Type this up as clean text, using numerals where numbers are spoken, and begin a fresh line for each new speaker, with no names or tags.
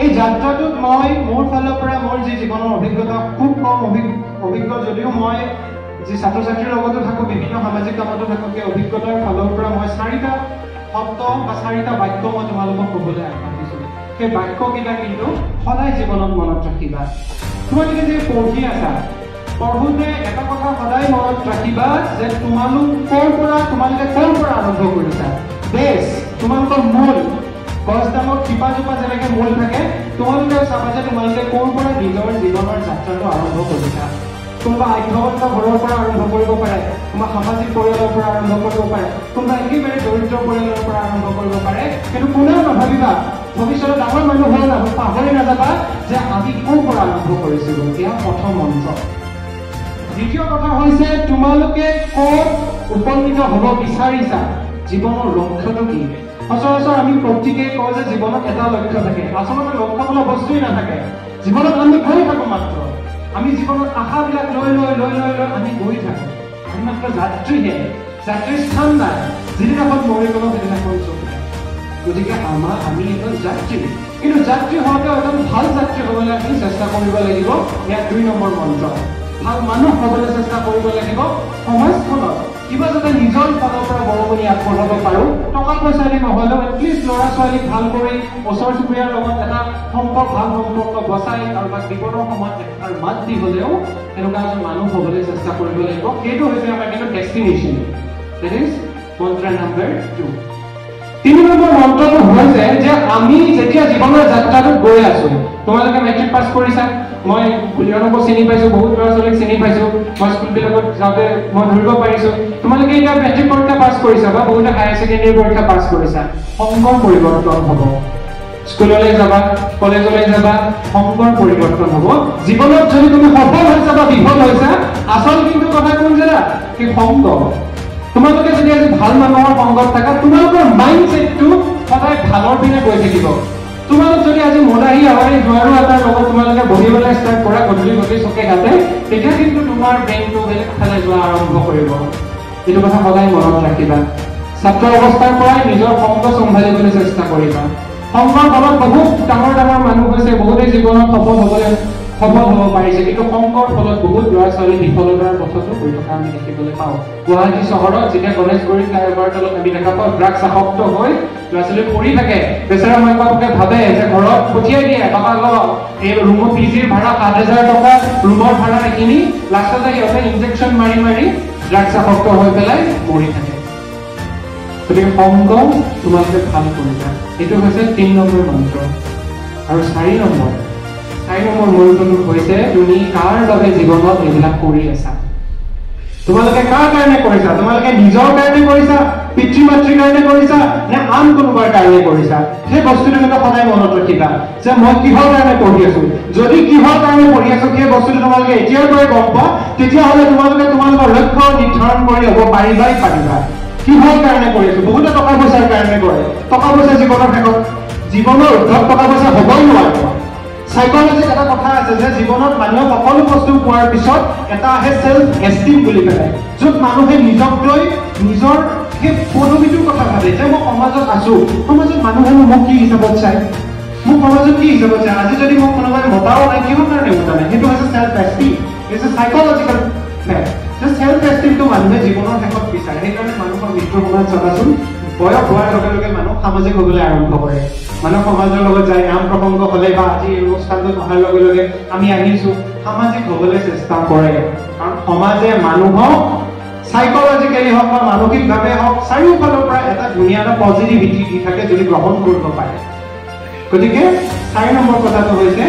এই যাত্ৰাটোত মই মোৰ ফালৰ পৰা মোৰ যি জীৱনৰ অভিজ্ঞতা খুব কম অভিজ্ঞ যদিও মই যি ছাত্ৰ ছাত্ৰীৰ লগতো থাকো বিভিন্ন সামাজিক কামতো থাকো সেই অভিজ্ঞতাৰ ফালৰ পৰা মই 4টা শব্দ বা 4টা বাক্য মই তোমালোকক ক'বলৈ আগবাঢ়িছো সেই বাক্যকেইটা কিন্তু সদায় জীৱনত মনত ৰাখিবা তোমালোকে যে পঢ়ি আছা পঢ়োতে এটা কথা সদায় মনত ৰাখিবা যে তোমালোকে ক'ৰ পৰা আৰম্ভ কৰিছা বেছ তোমালোকৰ মূল গছডালত শিপাজোপা যেনেকৈ মূল থাকে তোমালোকে চাবা যে তোমালোকে ক'ৰ পৰা নিজৰ জীৱনৰ যাত্ৰাটো আৰম্ভ কৰিছা কোনোবা আধ্যবন্ত ঘৰৰ পৰা আৰম্ভ কৰিব পাৰে কোনোবা সামাজিক পৰিয়ালৰ পৰা আৰম্ভ কৰিব পাৰে কোনোবা একেবাৰে দৰিদ্ৰ পৰিয়ালৰ পৰা আৰম্ভ কৰিব পাৰে কিন্তু কোনেও নাভাবিবা ভৱিষ্যতে ডাঙৰ মানুহ হৈ পাহৰি নাযাবা যে আমি ক'ৰ পৰা আৰম্ভ কৰিছিলো এয়া প্ৰথম মন্ত্ৰ দ্বিতীয় কথা হৈছে তোমালোকে ক'ত উপনীত হ'ব বিচাৰিছা জীৱনৰ লক্ষ্যটো কি সচৰাচৰ আমি প্ৰত্যেকেই কওঁ যে জীৱনত এটা লক্ষ্য থাকে আচলতে লক্ষ্য বোলা বস্তুৱেই নাথাকে জীৱনত আমি গৈ থাকো মাত্ৰ আমি জীৱনত আশাবিলাক লৈ আমি গৈ থাকো আমি মাত্ৰ যাত্ৰীহে যাত্ৰীৰ স্থান নাই যিদিনাখন মৰি গ'লো সেইদিনাখন চলি গতিকে আমি এজন যাত্ৰী কিন্তু যাত্ৰী হওঁতে এজন ভাল যাত্ৰী হ'বলৈ আমি চেষ্টা কৰিব লাগিব ইয়াত 2 নম্বৰ মন্ত্ৰ ভাল মানুহ হ'বলৈ চেষ্টা কৰিব লাগিব সমাজখনত কিবা যাতে নিজৰ ফালৰ পৰা বৰঙণি আগবঢ়াব পাৰো টকা পইচা দি নহ'লেও এটলিষ্ট ল'ৰা ছোৱালীক ভাল কৰি ওচৰ চুবুৰীয়াৰ লগত এটা ভাল সম্পৰ্ক বচাই কাৰোবাক বিপদৰ সময়ত এটাৰ মাত দি হ'লেও এনেকুৱা এজন মানুহ হ'বলৈ চেষ্টা কৰিব লাগিব সেইটো হৈছে আমাৰ কিন্তু ডেষ্টিনেশ্যন দেট ইজ মন্ত্ৰ নম্বৰ 2 3 নম্বৰ মন্ত্ৰটো হৈছে যে আমি যেতিয়া জীৱনৰ যাত্ৰাটোত গৈ আছো তোমালোকে মেট্ৰিক পাছ কৰিছা মই কুলিয়নকো চিনি পাইছো বহুত ল'ৰা ছোৱালীক চিনি পাইছো মই স্কুলবিলাকত যাওঁতে মই ধৰিব পাৰিছো তোমালোকে এতিয়া মেট্ৰিক পৰীক্ষা পাছ কৰিছা বা বহুতে হায়াৰ ছেকেণ্ডেৰী পৰীক্ষা পাছ কৰিছা সংগৰ পৰিৱৰ্তন হ'ব স্কুললৈ যাবা কলেজলৈ যাবা সংগৰ পৰিৱৰ্তন হ'ব জীৱনত যদি তুমি সফল হৈছা বা বিফল হৈছা আচল কিন্তু কথা কোন জানা কি সংগ তোমালোকে যদি আজি ভাল মানুহৰ সংগত থাকা তোমালোকৰ মাইণ্ডছেটটো সদায় ভালৰ পিনে গৈ থাকিব তোমালোক যদি আজি মদাহী আৱাৰী জোৱাৰো এটাৰ লগত তোমালোকে বহিবলৈ ষ্টাৰ্ট কৰা গধূলি চকে ঘাটে তেতিয়া কিন্তু তোমাৰ ব্ৰেইনটো বেলেগ ফালে যোৱা আৰম্ভ কৰিব এইটো কথা সদায় মনত ৰাখিবা ছাত্ৰ অৱস্থাৰ পৰাই নিজৰ সংগ চম্ভালিবলৈ চেষ্টা কৰিবা সংগৰ ফলত বহুত ডাঙৰ মানুহ হৈছে বহুতে জীৱনত সফল হ'ব পাৰিছে কিন্তু সংগৰ ফলত বহুত ল'ৰা ছোৱালী বিফলতাৰ পথতো গৈ থকা আমি দেখিবলৈ পাওঁ গুৱাহাটী চহৰত যেতিয়া গণেশগুৰি ফ্লাইঅভাৰ তলত আমি দেখা পাওঁ ড্ৰাগছ আসক্ত হৈ ল'ৰা ছোৱালী পঢ়ি থাকে বেচেৰা মাক বাপেকে ভাবে যে ঘৰত পঠিয়াই দিয়ে বাবা ল এই ৰুমৰ পিজিৰ ভাড়া 7,000 টকা ৰুমৰ ভাড়া এইখিনি লাষ্টতে সিহঁতে ইনজেকশ্যন মাৰি ড্ৰাগছ আসক্ত হৈ পেলাই মৰি থাকে গতিকে সংগ তোমালোকে ভাল কৰিবা এইটো হৈছে 3 নম্বৰ মন্ত্ৰ আৰু 4 নম্বৰ মন্ত্ৰটো হৈছে তুমি কাৰ বাবে জীৱনত এইবিলাক কৰি আছা তোমালোকে কাৰ কাৰণে কৰিছা তোমালোকে নিজৰ কাৰণে কৰিছা পিতৃ মাতৃৰ কাৰণে কৰিছা নে আন কোনোবাৰ কাৰণে কৰিছা সেই বস্তুটো কিন্তু সদায় মনত ৰাখিবা যে মই কিহৰ কাৰণে পঢ়ি আছো যদি কিহৰ কাৰণে পঢ়ি আছো সেই বস্তুটো তোমালোকে এতিয়াৰ পৰাই গম পোৱা তেতিয়াহ'লে তোমালোকৰ লক্ষ্য নিৰ্ধাৰণ কৰি হ'ব পাৰিবা কিহৰ কাৰণে কৰি আছো বহুতে টকা পইচাৰ কাৰণে কৰে টকা পইচা জীৱনৰ উদ্ধৱ টকা পইচা হ'বই নোৱাৰিব সাইকোলজিত এটা কথা আছে যে জীৱনত মানুহে সকলো বস্তু পোৱাৰ পিছত এটা আহে সেলফ এষ্টিম বুলি পেলাই য'ত মানুহে নিজক লৈ নিজৰ সেই পদবীটোৰ কথা ভাবে যে মই সমাজত আছো সমাজত মানুহে মোক কি হিচাপত চায় আজি যদি মোক কোনোবাই মতাও নাই কিহৰ কাৰণে মতা নাই সেইটো হৈছে self esteem it's a সাইকোলজিকেল fact যে সেলফ এষ্টিমটো মানুহে জীৱনৰ শেষত বিচাৰে সেইকাৰণে মানুহৰ মৃত্যুৰ সময়ত চাবাচোন বয়স হোৱাৰ লগে লগে মানুহ সামাজিক হ'বলৈ আৰম্ভ কৰে মানুহ সমাজৰ লগত যায় নাম প্ৰসংগ হ'লে বা আজি এই অনুষ্ঠানটোত অহাৰ লগে লগে আমি আহিছো সামাজিক হ'বলৈ চেষ্টা কৰে কাৰণ সমাজে মানুহক সাইকোলজিকেলি হওক বা মানসিকভাৱে হওক চাৰিওফালৰ পৰা এটা ধুনীয়া এটা পজিটিভিটি দি থাকে যদি গ্ৰহণ কৰিব পাৰে গতিকে 4 নম্বৰ কথাটো হৈছে